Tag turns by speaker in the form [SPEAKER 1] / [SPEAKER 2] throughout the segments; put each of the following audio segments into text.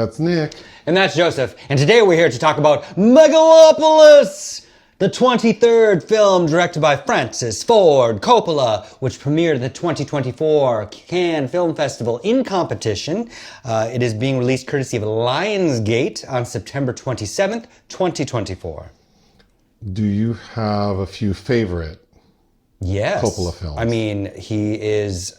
[SPEAKER 1] That's Nick.
[SPEAKER 2] And that's Joseph. And today we're here to talk about Megalopolis, the 23rd film directed by Francis Ford Coppola, which premiered at the 2024 Cannes Film Festival in competition. It is being released courtesy of Lionsgate on September 27th, 2024.
[SPEAKER 1] Do you have a few favorite Coppola films?
[SPEAKER 2] I mean, he is...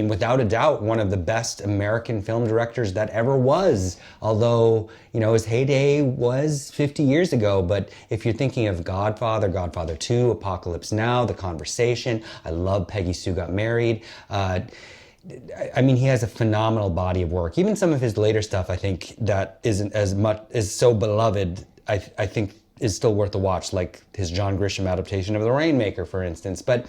[SPEAKER 2] without a doubt, one of the best American film directors that ever was. Although, his heyday was 50 years ago. But if you're thinking of Godfather, Godfather 2, Apocalypse Now, The Conversation, I love Peggy Sue Got Married. He has a phenomenal body of work. Even some of his later stuff, I think, that isn't as much, is so beloved, I think is still worth a watch, like his John Grisham adaptation of The Rainmaker, for instance. But...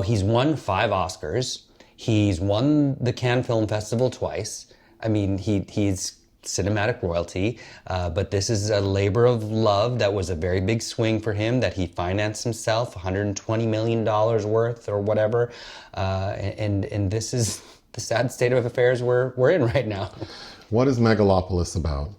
[SPEAKER 2] he's won 5 Oscars. He's won the Cannes Film Festival twice. He's cinematic royalty. But this is a labor of love that was a very big swing for him, that he financed himself, $120 million worth or whatever. And this is the sad state of affairs we're in right now.
[SPEAKER 1] What is Megalopolis about?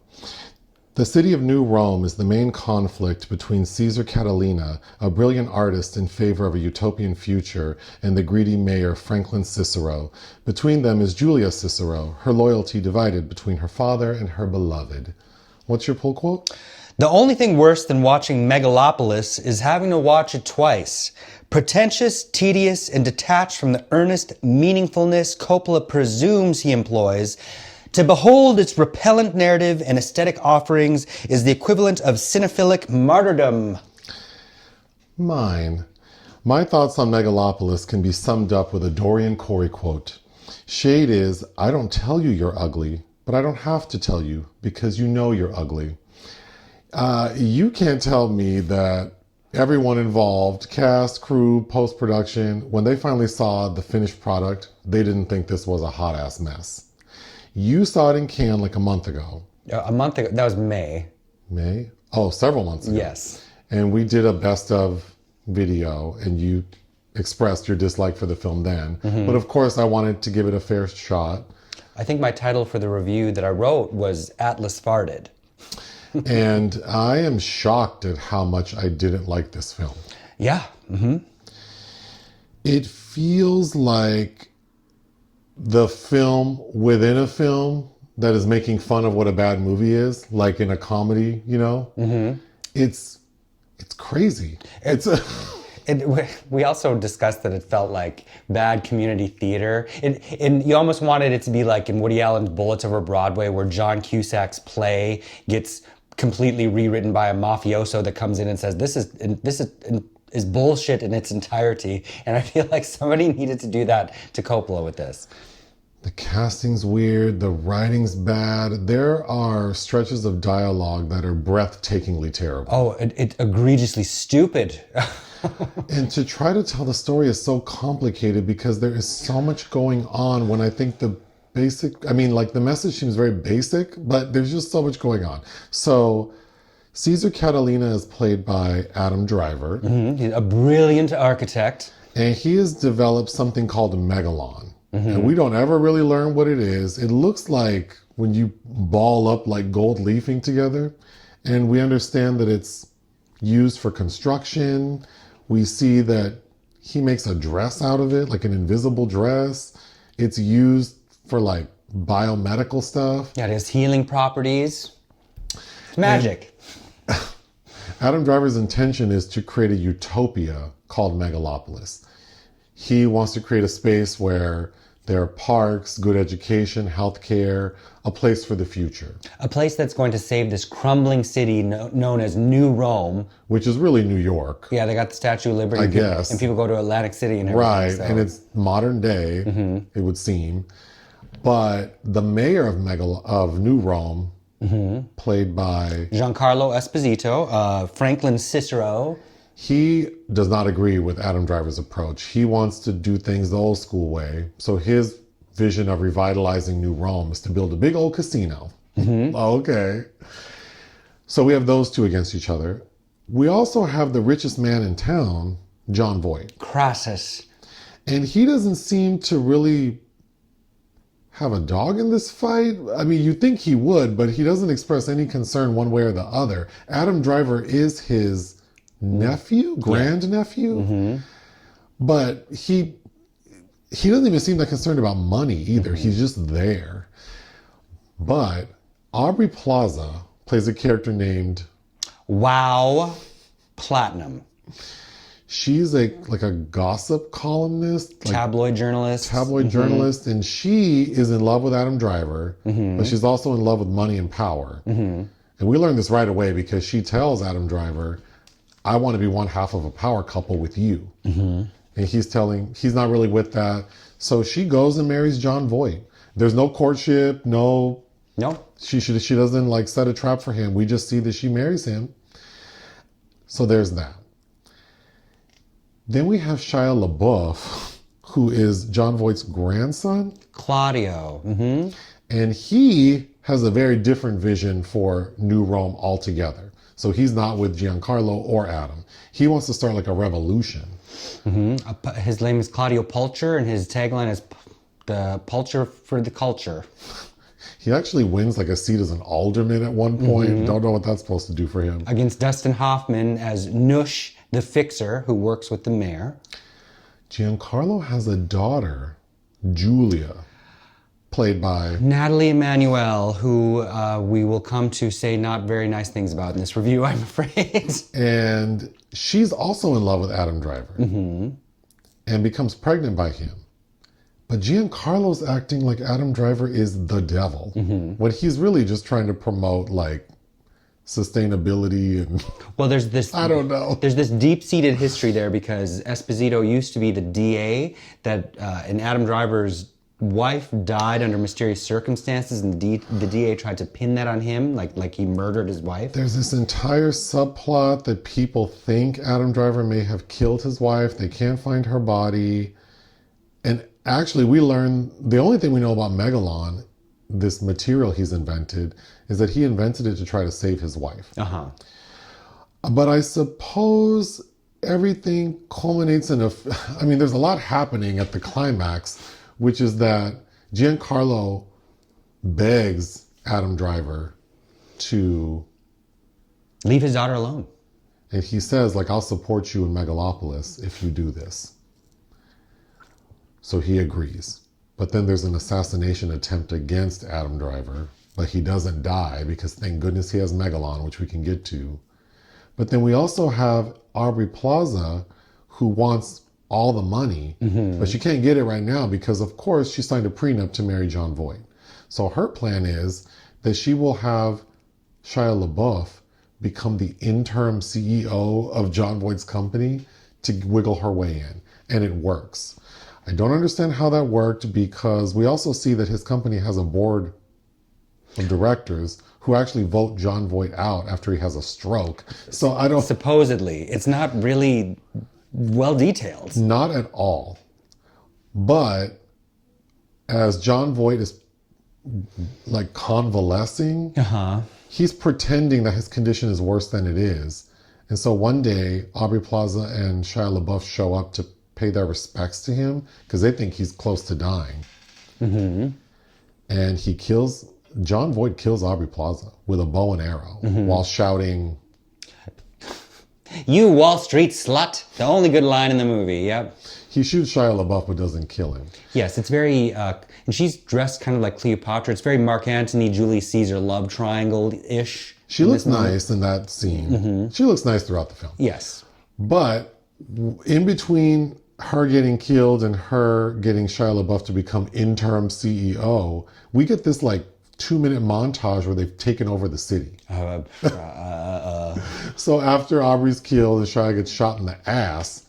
[SPEAKER 1] The city of New Rome is the main conflict between Caesar Catilina, a brilliant artist in favor of a utopian future, and the greedy mayor Franklyn Cicero. Between them is Julia Cicero, her loyalty divided between her father and her beloved. What's your pull quote?
[SPEAKER 2] The only thing worse than watching Megalopolis is having to watch it twice. Pretentious, tedious, and detached from the earnest meaningfulness Coppola presumes he employs, to behold its repellent narrative and aesthetic offerings is the equivalent of cinephilic martyrdom.
[SPEAKER 1] Mine. My thoughts on Megalopolis can be summed up with a Dorian Corey quote. Shade is, I don't tell you you're ugly, but I don't have to tell you because you know you're ugly. You can't tell me that everyone involved, cast, crew, post-production, when they finally saw the finished product, they didn't think this was a hot-ass mess. You saw it in Cannes like a month ago.
[SPEAKER 2] A month ago? That was May.
[SPEAKER 1] May? Oh, several months ago.
[SPEAKER 2] Yes.
[SPEAKER 1] And we did a best of video, and you expressed your dislike for the film then. Mm-hmm. But of course, I wanted to give it a fair shot.
[SPEAKER 2] I think my title for the review that I wrote was Atlas Farted.
[SPEAKER 1] And I am shocked at how much I didn't like this film.
[SPEAKER 2] Yeah. Mm-hmm.
[SPEAKER 1] It feels like the film within a film that is making fun of what a bad movie is, like in a comedy, Mm-hmm. It's crazy.
[SPEAKER 2] We also discussed that it felt like bad community theater. And you almost wanted it to be like in Woody Allen's Bullets Over Broadway, where John Cusack's play gets completely rewritten by a mafioso that comes in and says, this is bullshit in its entirety. And I feel like somebody needed to do that to Coppola with this.
[SPEAKER 1] The casting's weird, the writing's bad. There are stretches of dialogue that are breathtakingly terrible.
[SPEAKER 2] Oh, it egregiously stupid.
[SPEAKER 1] And to try to tell the story is so complicated because there is so much going on when I think the message seems very basic, but there's just so much going on. So Caesar Catilina is played by Adam Driver.
[SPEAKER 2] Mm-hmm. He's a brilliant architect.
[SPEAKER 1] And he has developed something called a megalon. Mm-hmm. And we don't ever really learn what it is. It looks like when you ball up like gold leafing together. And we understand that it's used for construction. We see that he makes a dress out of it, like an invisible dress. It's used for like biomedical stuff.
[SPEAKER 2] Yeah, it has healing properties. It's magic.
[SPEAKER 1] Adam Driver's intention is to create a utopia called Megalopolis. He wants to create a space where there are parks, good education, healthcare, a place for the future. A
[SPEAKER 2] place that's going to save this crumbling city known as New Rome.
[SPEAKER 1] Which is really New York.
[SPEAKER 2] Yeah, they got the Statue of Liberty.
[SPEAKER 1] I guess.
[SPEAKER 2] And people go to Atlantic City and everything.
[SPEAKER 1] Right,
[SPEAKER 2] so.
[SPEAKER 1] And it's modern day, mm-hmm. It would seem. But the mayor of New Rome, mm-hmm. played by
[SPEAKER 2] Giancarlo Esposito, Franklyn Cicero.
[SPEAKER 1] He does not agree with Adam Driver's approach. He wants to do things the old school way. So his vision of revitalizing New Rome is to build a big old casino. Mm-hmm. Okay. So we have those two against each other. We also have the richest man in town, Jon Voight.
[SPEAKER 2] Crassus.
[SPEAKER 1] And he doesn't seem to really have a dog in this fight? I mean, you think he would, but he doesn't express any concern one way or the other. Adam Driver is his nephew, grandnephew, but he doesn't even seem that concerned about money either. He's just there. But Aubrey Plaza plays a character named
[SPEAKER 2] Wow Platinum.
[SPEAKER 1] She's like a gossip columnist, like
[SPEAKER 2] Tabloid journalist.
[SPEAKER 1] Journalist, and she is in love with Adam Driver, but she's also in love with money and power. And we learn this right away because she tells Adam Driver, I want to be one half of a power couple with you. And he's not really with that. So she goes and marries Jon Voight. There's no courtship, no. She doesn't like set a trap for him. We just see that she marries him. So there's that. Then we have Shia LaBeouf, who is Jon Voight's grandson.
[SPEAKER 2] Clodio.
[SPEAKER 1] And he has a very different vision for New Rome altogether. So he's not with Giancarlo or Adam. He wants to start like a revolution.
[SPEAKER 2] His name is Clodio Pulcher, and his tagline is the Pulcher for the culture.
[SPEAKER 1] He actually wins like a seat as an alderman at one point. Don't know what that's supposed to do for him.
[SPEAKER 2] Against Dustin Hoffman as Nush, the fixer, who works with the mayor.
[SPEAKER 1] Giancarlo has a daughter, Julia, played by
[SPEAKER 2] Nathalie Emmanuel, who we will come to say not very nice things about in this review, I'm afraid.
[SPEAKER 1] And she's also in love with Adam Driver and becomes pregnant by him. But Giancarlo's acting like Adam Driver is the devil when he's really just trying to promote like sustainability and
[SPEAKER 2] well, there's this
[SPEAKER 1] I don't know.
[SPEAKER 2] There's this deep-seated history there because Esposito used to be the DA that and Adam Driver's wife died under mysterious circumstances, and the DA tried to pin that on him, like he murdered his wife.
[SPEAKER 1] There's this entire subplot that people think Adam Driver may have killed his wife. They can't find her body. And actually, we learn the only thing we know about Megalon, this material he's invented, is that he invented it to try to save his wife. But I suppose everything culminates in I mean, there's a lot happening at the climax, which is that Giancarlo begs Adam Driver to
[SPEAKER 2] leave his daughter alone.
[SPEAKER 1] And he says, like, I'll support you in Megalopolis if you do this. So he agrees. But then there's an assassination attempt against Adam Driver, but he doesn't die because thank goodness he has Megalon, which we can get to. But then we also have Aubrey Plaza, who wants all the money, but she can't get it right now because, of course, she signed a prenup to marry Jon Voight. So her plan is that she will have Shia LaBeouf become the interim CEO of Jon Voight's company to wiggle her way in. And it works. I don't understand how that worked because we also see that his company has a board of directors who actually vote Jon Voight out after he has a stroke. So I don't...
[SPEAKER 2] Supposedly. It's not really well detailed.
[SPEAKER 1] Not at all. But as Jon Voight is like convalescing, he's pretending that his condition is worse than it is. And so one day, Aubrey Plaza and Shia LaBeouf show up to pay their respects to him because they think he's close to dying. And Jon Voight kills Aubrey Plaza with a bow and arrow while shouting,
[SPEAKER 2] "You Wall Street slut." The only good line in the movie, yep.
[SPEAKER 1] He shoots Shia LaBeouf but doesn't kill him.
[SPEAKER 2] Yes, it's very, and she's dressed kind of like Cleopatra. It's very Mark Antony, Julius Caesar love triangle-ish.
[SPEAKER 1] She looks nice in that scene. She looks nice throughout the film.
[SPEAKER 2] Yes.
[SPEAKER 1] But in between her getting killed and her getting Shia LaBeouf to become interim CEO, we get this like 2-minute montage where they've taken over the city. So after Aubrey's killed and Shia gets shot in the ass,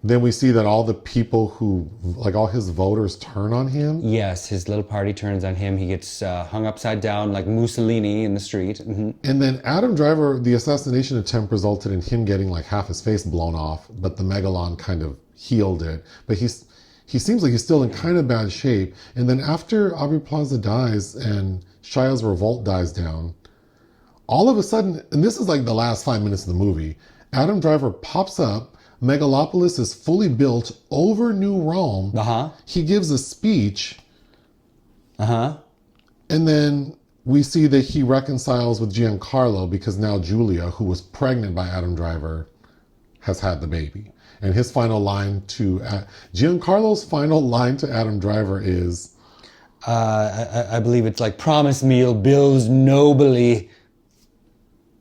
[SPEAKER 1] then we see that all the people who, like all his voters turn on him.
[SPEAKER 2] Yes, his little party turns on him. He gets hung upside down like Mussolini in the street.
[SPEAKER 1] And then Adam Driver, the assassination attempt resulted in him getting like half his face blown off, but the Megalon kind of healed it. But he seems like he's still in kind of bad shape. And then after Aubrey Plaza dies and Shia's revolt dies down, all of a sudden, and this is like the last 5 minutes of the movie, Adam Driver pops up. Megalopolis is fully built over New Rome. He gives a speech.
[SPEAKER 2] Uh-huh.
[SPEAKER 1] And then we see that he reconciles with Giancarlo because now Julia, who was pregnant by Adam Driver, has had the baby. And his final line to Giancarlo's final line to Adam Driver is,
[SPEAKER 2] I believe it's like, promise me you'll build nobly.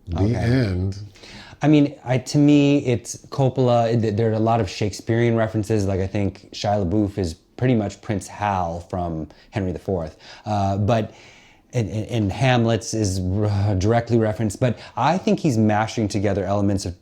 [SPEAKER 1] the end.
[SPEAKER 2] I mean, to me, it's Coppola. There are a lot of Shakespearean references. Like, I think Shia LaBeouf is pretty much Prince Hal from Henry IV. But Hamlet's is directly referenced. But I think he's mashing together elements of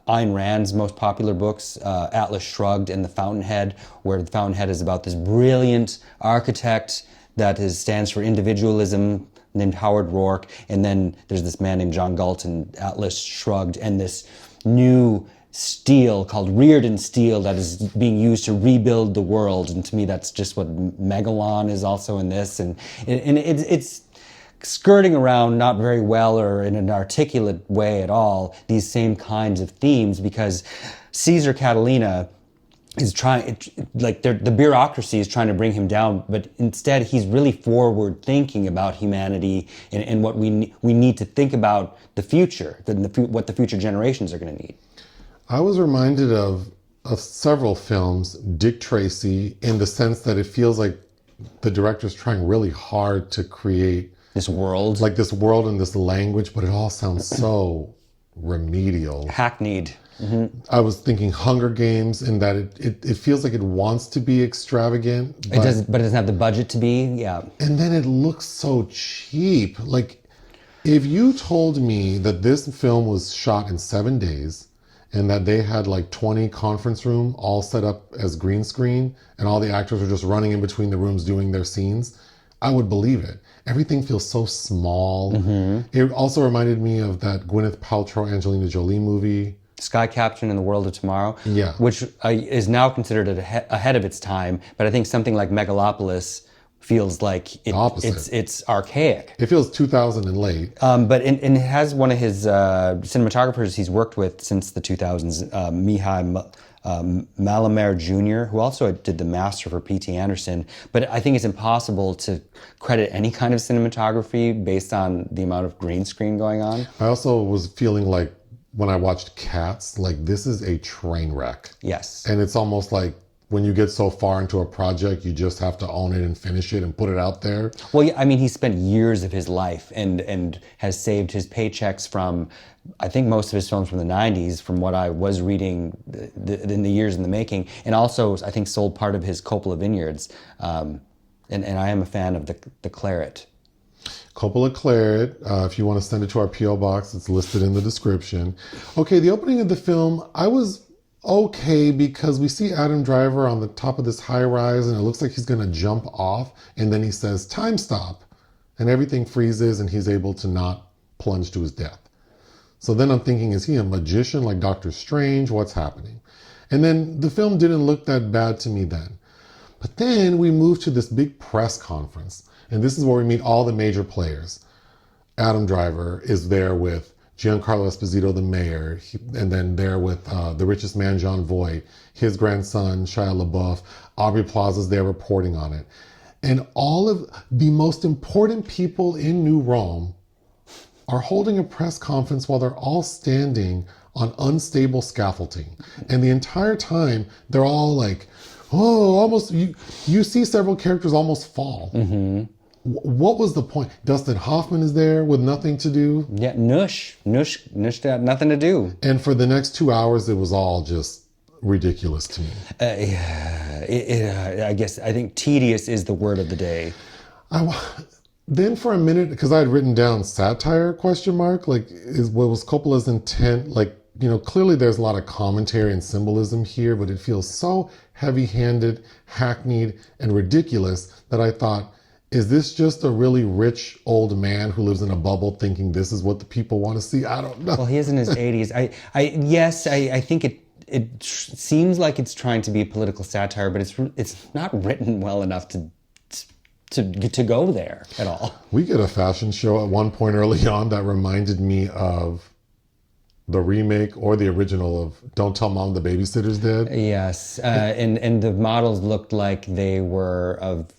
[SPEAKER 2] Ayn Rand's most popular books, Atlas Shrugged and The Fountainhead, where The Fountainhead is about this brilliant architect that stands for individualism, named Howard Rourke, and then there's this man named John Galt in Atlas Shrugged, and this new steel called Reardon steel that is being used to rebuild the world. And to me, that's just what Megalon is also in this, and it's skirting around not very well or in an articulate way at all these same kinds of themes, because Cesar Catilina is trying, like, the bureaucracy is trying to bring him down, but instead he's really forward thinking about humanity and what we need to think about the future, what the future generations are going to need.
[SPEAKER 1] I was reminded of several films, Dick Tracy, in the sense that it feels like the director's trying really hard to create
[SPEAKER 2] this world,
[SPEAKER 1] like this world and this language, but it all sounds so remedial,
[SPEAKER 2] hackneyed. Mm-hmm.
[SPEAKER 1] I was thinking Hunger Games, in that it feels like it wants to be extravagant, but
[SPEAKER 2] it doesn't have the budget to be. Yeah,
[SPEAKER 1] and then it looks so cheap. Like, if you told me that this film was shot in 7 days and that they had like 20 conference room all set up as green screen and all the actors were just running in between the rooms doing their scenes, I would believe it. Everything feels so small. Mm-hmm. It also reminded me of that Gwyneth Paltrow, Angelina Jolie movie,
[SPEAKER 2] Sky Captain in the World of Tomorrow,
[SPEAKER 1] yeah,
[SPEAKER 2] which is now considered ahead of its time. But I think something like Megalopolis feels like it's archaic.
[SPEAKER 1] It feels 2000 and late.
[SPEAKER 2] But it has one of his cinematographers he's worked with since the 2000s, Mihai Malamer Jr., who also did The Master for P.T. Anderson. But I think it's impossible to credit any kind of cinematography based on the amount of green screen going on.
[SPEAKER 1] I also was feeling like, when I watched Cats, like, this is a train wreck.
[SPEAKER 2] Yes.
[SPEAKER 1] And it's almost like when you get so far into a project, you just have to own it and finish it and put it out there.
[SPEAKER 2] Well, yeah, I mean, he spent years of his life and has saved his paychecks from, I think, most of his films from the 90s, from what I was reading in the years in the making. And also, I think, sold part of his Coppola Vineyards. And I am a fan of the Claret.
[SPEAKER 1] Coppola Claret, if you want to send it to our P.O. box, it's listed in the description. Okay, the opening of the film, I was okay because we see Adam Driver on the top of this high rise and it looks like he's going to jump off, and then he says, "Time stop," and everything freezes and he's able to not plunge to his death. So then I'm thinking, is he a magician like Doctor Strange? What's happening? And then the film didn't look that bad to me then. But then we move to this big press conference. And this is where we meet all the major players. Adam Driver is there with Giancarlo Esposito, the mayor, and then there with the richest man, John Voight, his grandson, Shia LaBeouf. Aubrey Plaza's there reporting on it. And all of the most important people in New Rome are holding a press conference while they're all standing on unstable scaffolding. And the entire time, they're all like, oh, almost, you see several characters almost fall. Mm-hmm. What was the point? Dustin Hoffman is there with nothing to do.
[SPEAKER 2] Yeah, Nush had nothing to do.
[SPEAKER 1] And for the next 2 hours, it was all just ridiculous to me.
[SPEAKER 2] I think tedious is the word of the day.
[SPEAKER 1] Then for a minute, because I had written down satire, like, what was Coppola's intent? Like, you know, clearly there's a lot of commentary and symbolism here, but it feels so heavy-handed, hackneyed, and ridiculous that I thought, is this just a really rich old man who lives in a bubble thinking this is what the people want to see? I don't know.
[SPEAKER 2] Well, he is in his 80s. I think it seems like it's trying to be a political satire, but it's not written well enough to go there at all.
[SPEAKER 1] We get a fashion show at one point early on that reminded me of the remake or the original of Don't Tell Mom the Babysitter's Dead.
[SPEAKER 2] Yes, and the models looked like they were of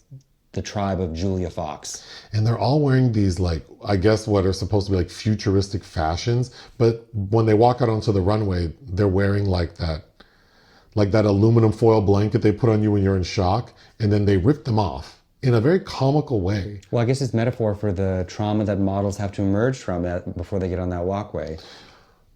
[SPEAKER 2] the tribe of Julia Fox.
[SPEAKER 1] And they're all wearing these, like, I guess what are supposed to be like futuristic fashions. But when they walk out onto the runway, they're wearing like that aluminum foil blanket they put on you when you're in shock. And then they rip them off in a very comical way.
[SPEAKER 2] Well, I guess it's metaphor for the trauma that models have to emerge from before they get on that walkway.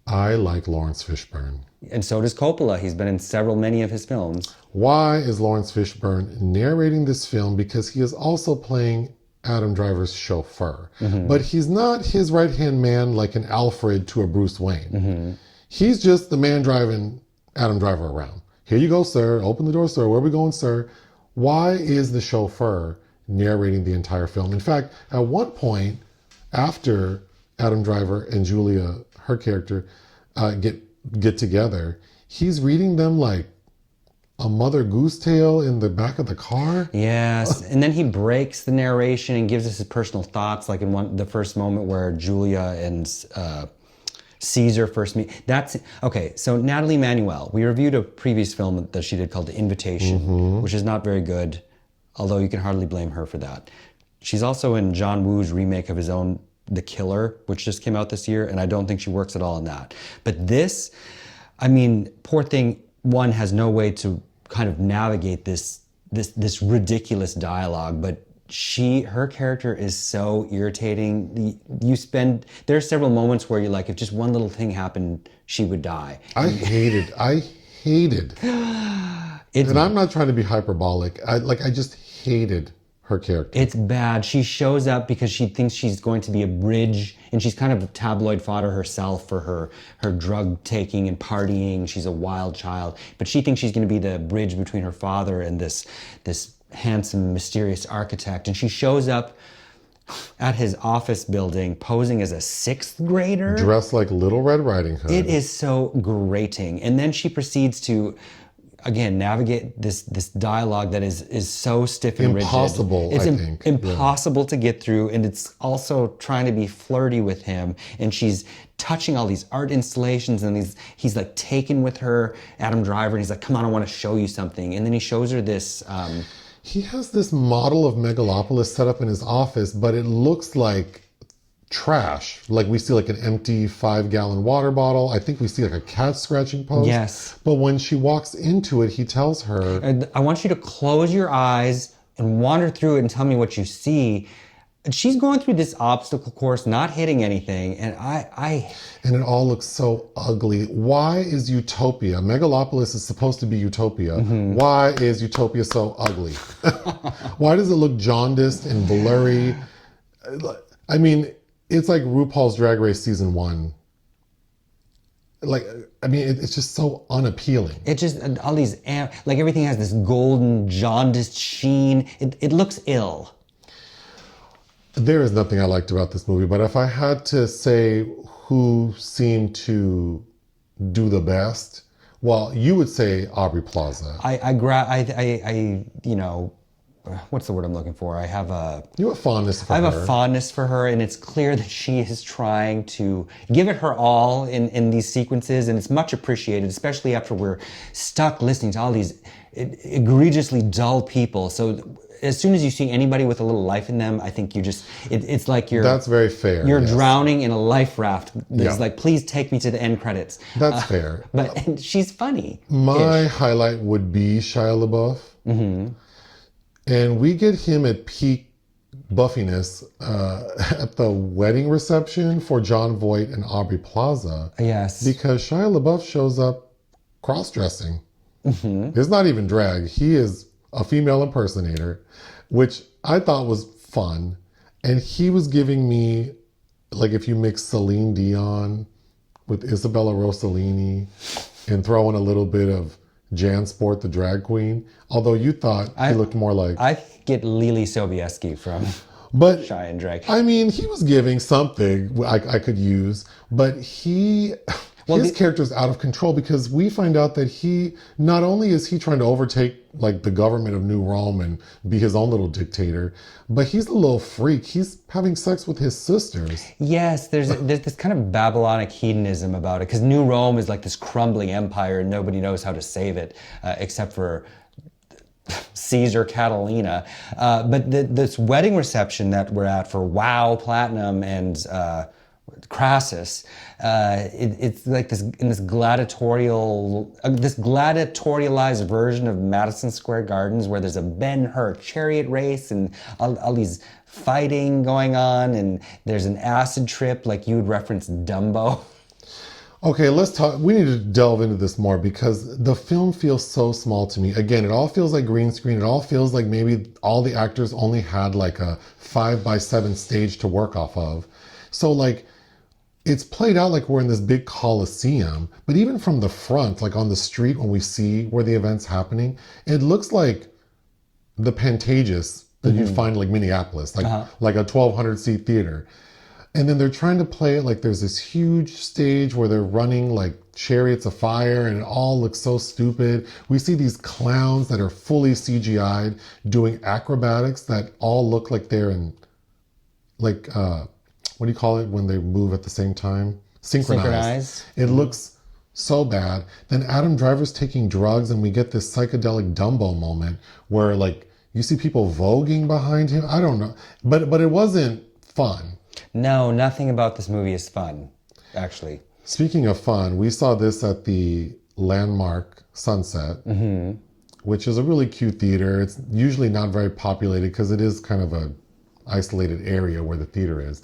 [SPEAKER 1] I like Laurence Fishburne.
[SPEAKER 2] And so does Coppola. He's been in many of his films.
[SPEAKER 1] Why is Laurence Fishburne narrating this film? Because he is also playing Adam Driver's chauffeur. But he's not his right-hand man like an Alfred to a Bruce Wayne. He's just the man driving Adam Driver around. Here you go, sir. Open the door, sir. Where are we going, sir? Why is the chauffeur narrating the entire film? In fact, at one point, after Adam Driver and Julia, her character, get together, he's reading them like a Mother Goose tale in the back of the car.
[SPEAKER 2] Yes, and then he breaks the narration and gives us his personal thoughts, like in the first moment where Julia and Cesar first meet. That's okay. So Nathalie Emmanuel, we reviewed a previous film that she did called The Invitation, which is not very good, although you can hardly blame her for that. She's also in John Woo's remake of his own The Killer, which just came out this year, and I don't think she works at all in that. But this, I mean, poor thing, one has no way to kind of navigate this ridiculous dialogue, but her character is so irritating. There are several moments where you're like, if just one little thing happened, she would die.
[SPEAKER 1] I hated. And I'm not trying to be hyperbolic. I just hated her character.
[SPEAKER 2] It's bad. She shows up because she thinks she's going to be a bridge, and she's kind of tabloid fodder herself for her drug taking and partying. She's a wild child, but she thinks she's going to be the bridge between her father and this handsome, mysterious architect. And she shows up at his office building posing as a 6th grader.
[SPEAKER 1] Dressed like Little Red Riding Hood.
[SPEAKER 2] It is so grating. And then she proceeds to, again, navigate this dialogue that is so stiff and
[SPEAKER 1] impossible,
[SPEAKER 2] rigid. It's
[SPEAKER 1] I think.
[SPEAKER 2] Impossible to get through, and it's also trying to be flirty with him. And she's touching all these art installations, and he's like taken with her, Adam Driver, and he's like, come on, I want to show you something. And then he shows her this...
[SPEAKER 1] he has this model of Megalopolis set up in his office, but it looks like trash. Like we see like an empty 5-gallon water bottle. I think we see like a cat scratching post.
[SPEAKER 2] Yes.
[SPEAKER 1] But when she walks into it, he tells her,
[SPEAKER 2] I want you to close your eyes and wander through it and tell me what you see. And she's going through this obstacle course, not hitting anything. And
[SPEAKER 1] and it all looks so ugly. Why is Utopia? Megalopolis is supposed to be Utopia. Why is Utopia so ugly? Why does it look jaundiced and blurry? I mean, it's like RuPaul's Drag Race season 1. It's just so unappealing.
[SPEAKER 2] It just, all these, like everything has this golden, jaundiced sheen. It looks ill.
[SPEAKER 1] There is nothing I liked about this movie, but if I had to say who seemed to do the best, well, you would say Aubrey Plaza. What's the word I'm looking for? You have a fondness for her. I have a fondness for her, and it's clear that she is trying to give it her all in these sequences, and it's much appreciated, especially after we're stuck listening to all these egregiously dull people. So as soon as you see anybody with a little life in them, I think it's like you're... That's very fair. You're drowning in a life raft. It's like, please take me to the end credits. That's fair. But she's funny. My highlight would be Shia LaBeouf. Mm-hmm. And we get him at peak buffiness at the wedding reception for John Voight and Aubrey Plaza. Yes. Because Shia LaBeouf shows up cross-dressing. Mm-hmm. It's not even drag. He is a female impersonator, which I thought was fun. And he was giving me, like, if you mix Celine Dion with Isabella Rossellini and throw in a little bit of Jansport, the drag queen, although you thought he looked more like... I get Lily Sobieski from Shia and Drag. I mean, he was giving something I could use, but his character's out of control because we find out that not only is he trying to overtake like the government of New Rome and be his own little dictator, but he's a little freak. He's having sex with his sisters. Yes, there's this kind of Babylonic hedonism about it because New Rome is like this crumbling empire and nobody knows how to save it except for
[SPEAKER 2] Caesar, Catilina. But this wedding reception that we're at for Wow, Platinum, and Crassus, it's like this gladiatorialized version of Madison Square Gardens, where there's a Ben-Hur chariot race and all these fighting going on, and there's an acid trip like you would reference Dumbo.
[SPEAKER 1] Okay, let's talk. We need to delve into this more because the film feels so small to me. Again, it all feels like green screen. It all feels like maybe all the actors only had like a 5x7 stage to work off of. So like, it's played out like we're in this big coliseum, but even from the front, like on the street when we see where the event's happening, it looks like the Pantages that you'd find like Minneapolis, like a 1,200 seat theater. And then they're trying to play it like there's this huge stage where they're running like chariots of fire and it all looks so stupid. We see these clowns that are fully CGI'd doing acrobatics that all look like they're in like, what do you call it when they move at the same time? Synchronized. It looks so bad. Then Adam Driver's taking drugs and we get this psychedelic Dumbo moment where like you see people voguing behind him. I don't know. But it wasn't fun.
[SPEAKER 2] No, nothing about this movie is fun, actually.
[SPEAKER 1] Speaking of fun, we saw this at the Landmark Sunset, which is a really cute theater. It's usually not very populated because it is kind of a isolated area where the theater is.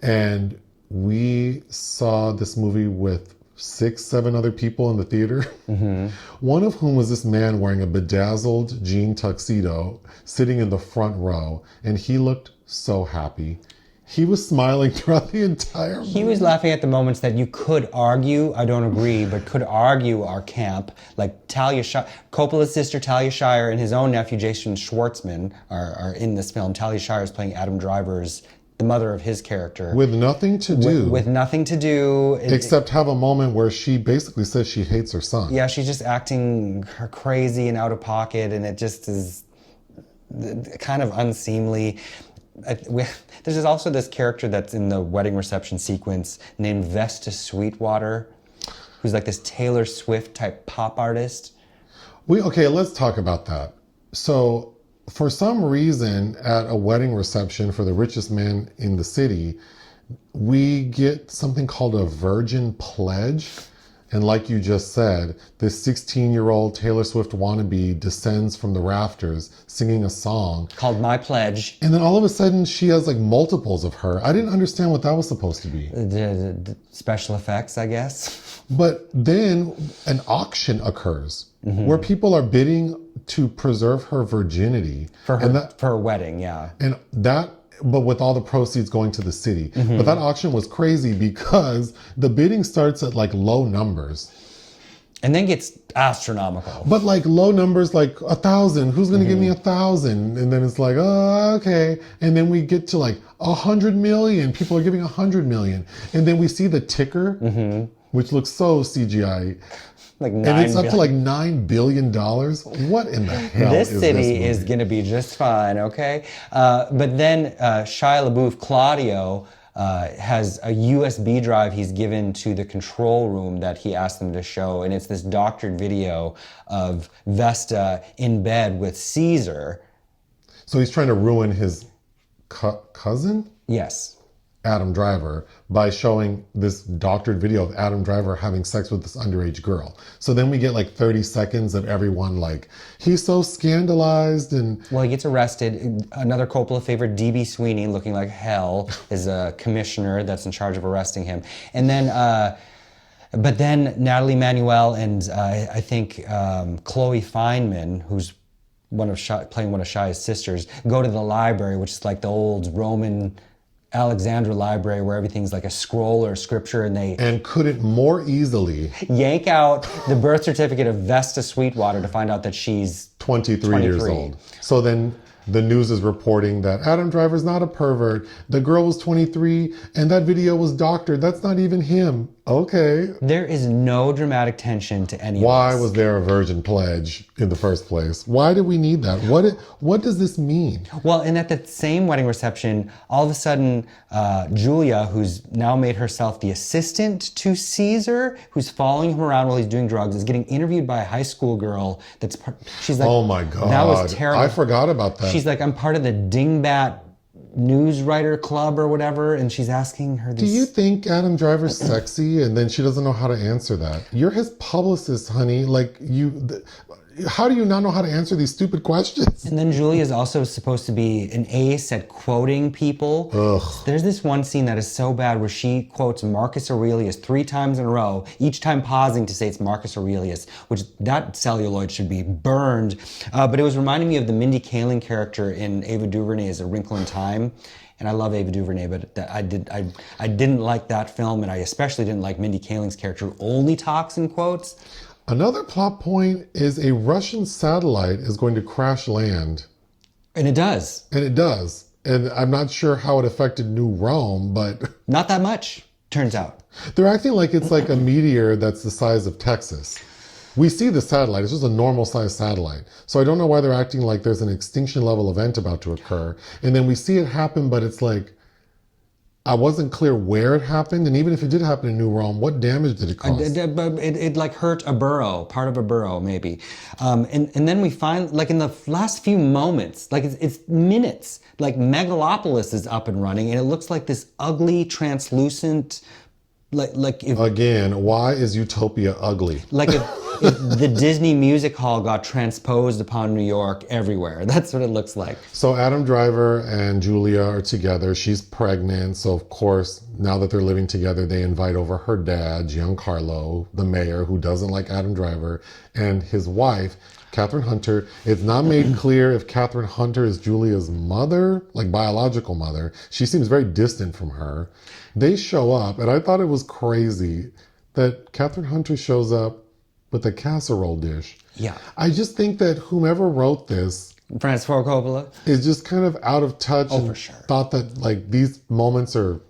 [SPEAKER 1] And we saw this movie with 6-7 other people in the theater. One of whom was this man wearing a bedazzled jean tuxedo sitting in the front row. And he looked so happy. He was smiling throughout the entire movie. He
[SPEAKER 2] was laughing at the moments that you could argue, I don't agree, but could argue are camp. Like Talia Coppola's sister Talia Shire and his own nephew Jason Schwartzman are in this film. Talia Shire is playing Adam Driver's, the mother of his character.
[SPEAKER 1] With nothing to do.
[SPEAKER 2] With nothing to do.
[SPEAKER 1] Except have a moment where she basically says she hates her son.
[SPEAKER 2] Yeah, she's just acting crazy and out of pocket, and it just is kind of unseemly. There's also this character that's in the wedding reception sequence named Vesta Sweetwater, who's like this Taylor Swift type pop artist.
[SPEAKER 1] Okay, let's talk about that. So for some reason at a wedding reception for the richest man in the city, we get something called a virgin pledge. And like you just said, this 16-year-old Taylor Swift wannabe descends from the rafters singing a song.
[SPEAKER 2] Called My Pledge.
[SPEAKER 1] And then all of a sudden she has like multiples of her. I didn't understand what that was supposed to be.
[SPEAKER 2] The special effects, I guess.
[SPEAKER 1] But then an auction occurs where people are bidding to preserve her virginity.
[SPEAKER 2] For her wedding, yeah.
[SPEAKER 1] And that... but with all the proceeds going to the city. But that auction was crazy because the bidding starts at like low numbers.
[SPEAKER 2] And then gets astronomical.
[SPEAKER 1] But like low numbers, like 1,000. Who's going to give me 1,000? And then it's like, oh, okay. And then we get to like 100 million. People are giving 100 million. And then we see the ticker, which looks so CGI.
[SPEAKER 2] Like
[SPEAKER 1] and it's up to like $9 billion. What in the hell
[SPEAKER 2] this
[SPEAKER 1] is
[SPEAKER 2] city
[SPEAKER 1] this movie?
[SPEAKER 2] is going to be just fine, okay? But then Shia LaBeouf, Clodio, has a USB drive he's given to the control room that he asked them to show. And it's this doctored video of Vesta in bed with Cesar.
[SPEAKER 1] So he's trying to ruin his cousin?
[SPEAKER 2] Yes.
[SPEAKER 1] Adam Driver by showing this doctored video of Adam Driver having sex with this underage girl. So then we get like 30 seconds of everyone like, he's so scandalized and...
[SPEAKER 2] Well, he gets arrested. Another Coppola favorite, D.B. Sweeney, looking like hell, is a commissioner that's in charge of arresting him. And then... but then Nathalie Emmanuel and I think Chloe Feynman, who's playing one of Shia's sisters, go to the library, which is like the old Roman... Alexandra library where everything's like a scroll or a scripture, and
[SPEAKER 1] couldn't more easily
[SPEAKER 2] yank out the birth certificate of Vesta Sweetwater to find out that she's
[SPEAKER 1] 23 years old. So then The news is reporting that Adam Driver's not a pervert. The girl was 23 and that video was doctored. That's not even him. Okay.
[SPEAKER 2] There is no dramatic tension to any
[SPEAKER 1] Why
[SPEAKER 2] of this.
[SPEAKER 1] was there a virgin pledge in the first place? Why did we need that? What does this mean?
[SPEAKER 2] Well, and at the same wedding reception, all of a sudden, Julia, who's now made herself the assistant to Cesar, who's following him around while he's doing drugs, is getting interviewed by a high school girl. She's like,
[SPEAKER 1] Oh my God.
[SPEAKER 2] that was terrible.
[SPEAKER 1] I forgot about that.
[SPEAKER 2] She's like, I'm part of the Dingbat news writer club or whatever, and she's asking her this.
[SPEAKER 1] Do you think Adam Driver's sexy? And then she doesn't know how to answer that. You're his publicist, honey. How do you not know how to answer these stupid questions?
[SPEAKER 2] And then Julia is also supposed to be an ace at quoting people.
[SPEAKER 1] Ugh.
[SPEAKER 2] There's this one scene that is so bad where she quotes Marcus Aurelius 3 times in a row, each time pausing to say it's Marcus Aurelius, which that celluloid should be burned. But it was reminding me of the Mindy Kaling character in Ava DuVernay's A Wrinkle in Time. And I love Ava DuVernay, but I didn't like that film, and I especially didn't like Mindy Kaling's character who only talks in quotes.
[SPEAKER 1] Another plot point is a Russian satellite is going to crash land.
[SPEAKER 2] And it does.
[SPEAKER 1] And it does. And I'm not sure how it affected New Rome, but
[SPEAKER 2] Not that much, turns out.
[SPEAKER 1] they're acting like it's like a meteor that's the size of Texas. We see the satellite. It's just a normal sized satellite. So I don't know why they're acting like there's an extinction level event about to occur. And then we see it happen, but it's like, I wasn't clear where it happened. And even if it did happen in New Rome, what damage did it cause?
[SPEAKER 2] It like hurt a burrow, part of a burrow maybe. And then we find, like in the last few moments, like it's minutes, like Megalopolis is up and running and it looks like this ugly, translucent,
[SPEAKER 1] Again, why is Utopia ugly?
[SPEAKER 2] Like if the Disney Music Hall got transposed upon New York everywhere. That's what it looks like.
[SPEAKER 1] So Adam Driver and Julia are together. She's pregnant. So of course, now that they're living together, they invite over her dad, Giancarlo, the mayor, who doesn't like Adam Driver, and his wife, Kathryn Hunter. It's not made clear if Kathryn Hunter is Julia's mother, like biological mother. She seems very distant from her. They show up, and I thought it was crazy that Kathryn Hunter shows up with a casserole dish.
[SPEAKER 2] Yeah.
[SPEAKER 1] I just think that whomever wrote this
[SPEAKER 2] Francis Ford Coppola
[SPEAKER 1] is just kind of out of touch and
[SPEAKER 2] for sure.
[SPEAKER 1] thought that like these moments are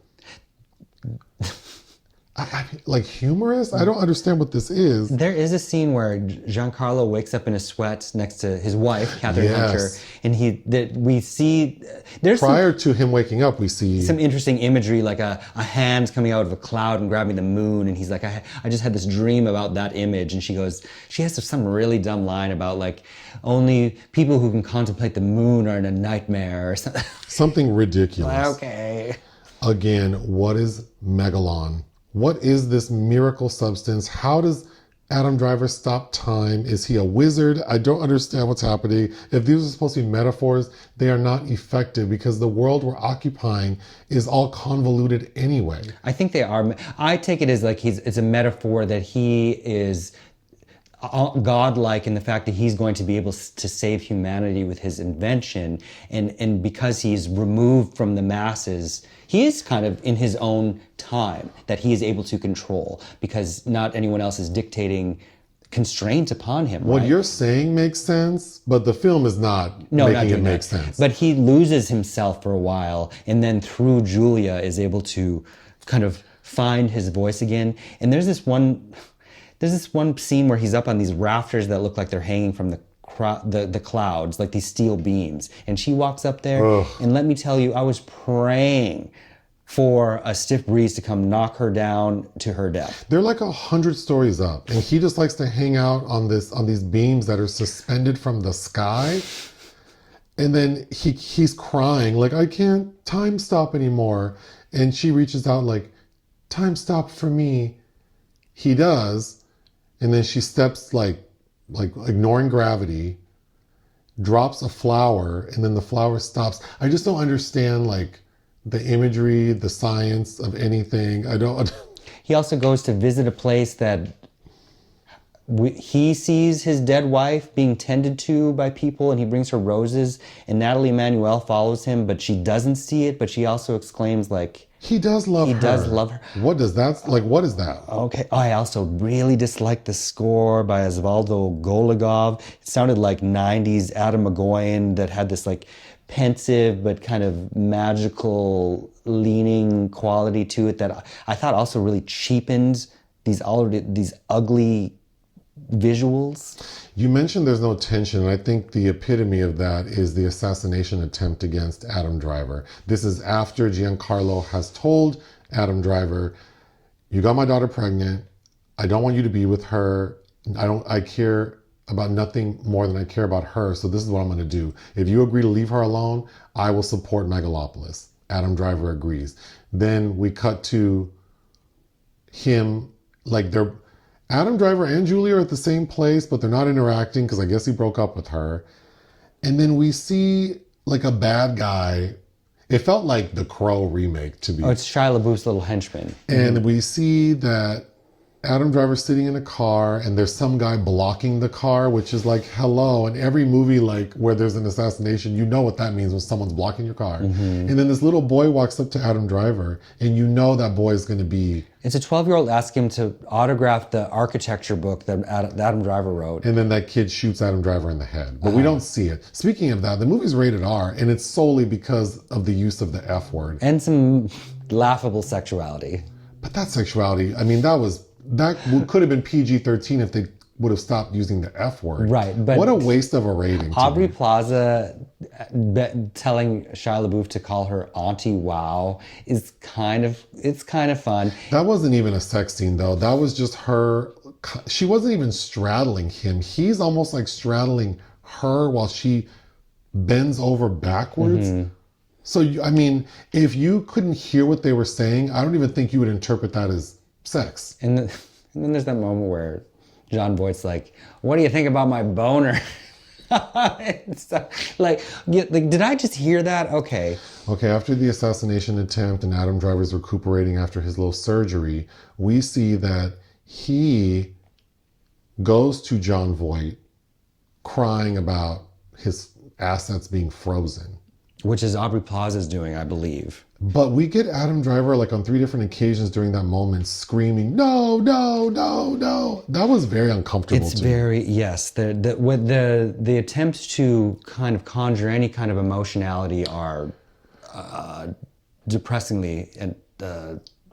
[SPEAKER 1] like humorous. I don't understand what this is.
[SPEAKER 2] There is a scene where Giancarlo wakes up in a sweat next to his wife, Kathryn
[SPEAKER 1] Yes.
[SPEAKER 2] Hunter, and we see there's
[SPEAKER 1] Prior to him waking up, we see
[SPEAKER 2] some interesting imagery, like a hand coming out of a cloud and grabbing the moon, and he's like, I just had this dream about that image, and she has some really dumb line about like only people who can contemplate the moon are in a nightmare or something.
[SPEAKER 1] something ridiculous.
[SPEAKER 2] Okay.
[SPEAKER 1] Again, what is Megalon? What is this miracle substance? How does Adam Driver stop time? Is he a wizard? I don't understand what's happening. If these are supposed to be metaphors, they are not effective because the world we're occupying is all convoluted anyway.
[SPEAKER 2] I think they are. I take it as like it's a metaphor that he is godlike in the fact that he's going to be able to save humanity with his invention, and because he's removed from the masses, he is kind of in his own time that he is able to control because not anyone else is dictating constraint upon him.
[SPEAKER 1] What
[SPEAKER 2] right?
[SPEAKER 1] you're saying makes sense, but the film is not making it make sense.
[SPEAKER 2] But he loses himself for a while, and then through Julia is able to kind of find his voice again. And there's this one scene where he's up on these rafters that look like they're hanging from the clouds, like these steel beams. And she walks up there, and let me tell you, I was praying for a stiff breeze to come knock her down to her death.
[SPEAKER 1] They're like 100 stories up, and he just likes to hang out on these beams that are suspended from the sky. And then he's crying like, I can't time stop anymore. And she reaches out like, time stop for me. He does. And then she steps like ignoring gravity, drops a flower, and then the flower stops. I just don't understand like the imagery, the science of anything. I don't.
[SPEAKER 2] He also goes to visit a place that he sees his dead wife being tended to by people, and he brings her roses, and Nathalie Emmanuel follows him, but she doesn't see it, but she also exclaims, like,
[SPEAKER 1] he does love her.
[SPEAKER 2] He does love her.
[SPEAKER 1] What does that, like, what is that?
[SPEAKER 2] Okay. I also really disliked the score by Osvaldo Goligov. It sounded like 90s Adam McGoyan that had this, like, pensive but kind of magical leaning quality to it that I thought also really cheapened these ugly visuals.
[SPEAKER 1] You mentioned there's no tension, and I think the epitome of that is the assassination attempt against Adam Driver. This is after Giancarlo has told Adam Driver, you got my daughter pregnant. I don't want you to be with her. I care about nothing more than I care about her. So this is what I'm going to do. If you agree to leave her alone, I will support Megalopolis. Adam Driver agrees. Then we cut to him, like Adam Driver and Julie are at the same place, but they're not interacting because I guess he broke up with her. And then we see like a bad guy. It felt like the Crow remake to be.
[SPEAKER 2] Oh, it's Shia LaBeouf's little henchman.
[SPEAKER 1] And we see that Adam Driver's sitting in a car and there's some guy blocking the car, which is like, hello. And every movie like where there's an assassination, you know what that means when someone's blocking your car. And then this little boy walks up to Adam Driver and you know that boy is going to be...
[SPEAKER 2] It's a 12-year-old asking him to autograph the architecture book that Adam Driver wrote.
[SPEAKER 1] And then that kid shoots Adam Driver in the head. But we don't see it. Speaking of that, the movie's rated R and it's solely because of the use of the F word.
[SPEAKER 2] And some laughable sexuality.
[SPEAKER 1] But that sexuality, I mean, that could have been PG-13 if they would have stopped using the F word.
[SPEAKER 2] Right, but
[SPEAKER 1] what a waste of a rating.
[SPEAKER 2] Aubrey Plaza telling Shia LaBeouf to call her Auntie Wow is kind of fun.
[SPEAKER 1] That wasn't even a sex scene though. That was just her. She wasn't even straddling him. He's almost like straddling her while she bends over backwards. So, I mean, if you couldn't hear what they were saying, I don't even think you would interpret that as sex.
[SPEAKER 2] And then there's that moment where John Voight's like, what do you think about my boner? like, did I just hear that? Okay,
[SPEAKER 1] after the assassination attempt and Adam Driver's recuperating after his little surgery, we see that he goes to John Voight crying about his assets being frozen.
[SPEAKER 2] Which is Aubrey Plaza's doing, I believe.
[SPEAKER 1] But we get Adam Driver like on 3 different occasions during that moment screaming, no, no, no, no. That was very uncomfortable.
[SPEAKER 2] It's very, yes. The attempts to kind of conjure any kind of emotionality are depressingly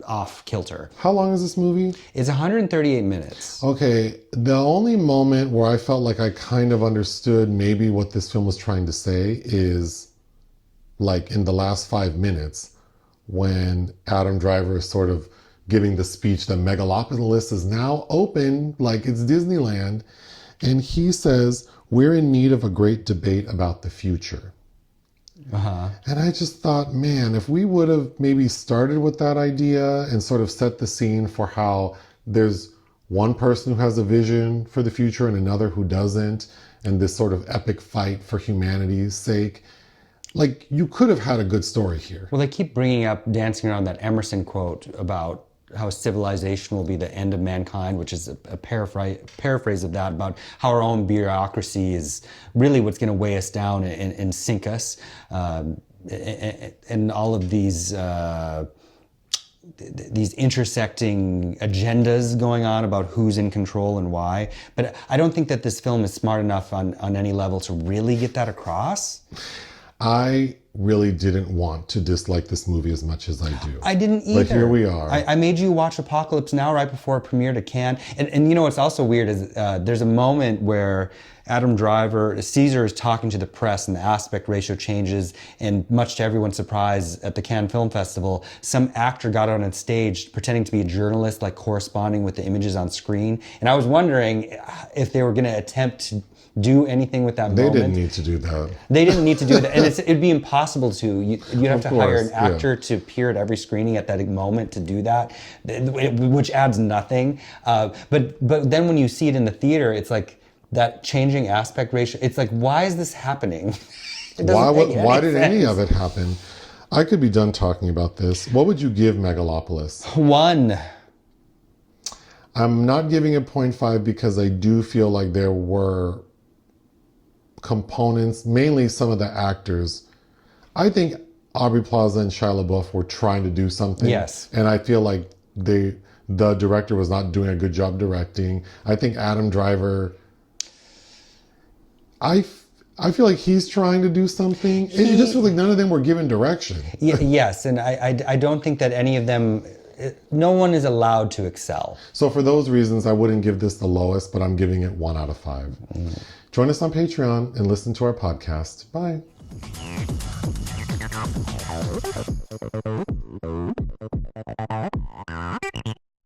[SPEAKER 2] off kilter.
[SPEAKER 1] How long is this movie?
[SPEAKER 2] It's 138 minutes.
[SPEAKER 1] Okay, the only moment where I felt like I kind of understood maybe what this film was trying to say is like in the last 5 minutes when Adam Driver is sort of giving the speech that Megalopolis is now open, like it's Disneyland. And he says, we're in need of a great debate about the future. And I just thought, man, if we would have maybe started with that idea and sort of set the scene for how there's one person who has a vision for the future and another who doesn't, and this sort of epic fight for humanity's sake, like, you could have had a good story here.
[SPEAKER 2] Well, they keep dancing around that Emerson quote about how civilization will be the end of mankind, which is a paraphrase of that, about how our own bureaucracy is really what's going to weigh us down and sink us. And all of these intersecting agendas going on about who's in control and why. But I don't think that this film is smart enough on any level to really get that across.
[SPEAKER 1] I really didn't want to dislike this movie as much as I do.
[SPEAKER 2] I didn't either.
[SPEAKER 1] But here we are.
[SPEAKER 2] I made you watch Apocalypse Now right before it premiered at Cannes. And you know what's also weird is there's a moment where Adam Driver, Cesar is talking to the press and the aspect ratio changes, and much to everyone's surprise at the Cannes Film Festival, some actor got out on stage pretending to be a journalist, like corresponding with the images on screen. And I was wondering if they were going to attempt to do anything with that moment.
[SPEAKER 1] They didn't need to do that.
[SPEAKER 2] They didn't need to do that. And it'd be impossible to. You'd have to hire an actor to appear at every screening at that moment to do that, which adds nothing. But then when you see it in the theater, it's like that changing aspect ratio. It's like, why is this happening?
[SPEAKER 1] Why did any of it happen? I could be done talking about this. What would you give Megalopolis?
[SPEAKER 2] 1.
[SPEAKER 1] I'm not giving it 0.5 because I do feel like there were components, mainly some of the actors. I think Aubrey Plaza and Shia LaBeouf were trying to do something.
[SPEAKER 2] Yes.
[SPEAKER 1] And I feel like the director was not doing a good job directing. I think Adam Driver, I feel like he's trying to do something. It just feels like none of them were given direction.
[SPEAKER 2] Yes, and I don't think that any of them, no one is allowed to excel.
[SPEAKER 1] So for those reasons, I wouldn't give this the lowest, but I'm giving it 1 out of 5. Join us on Patreon and listen to our podcast. Bye.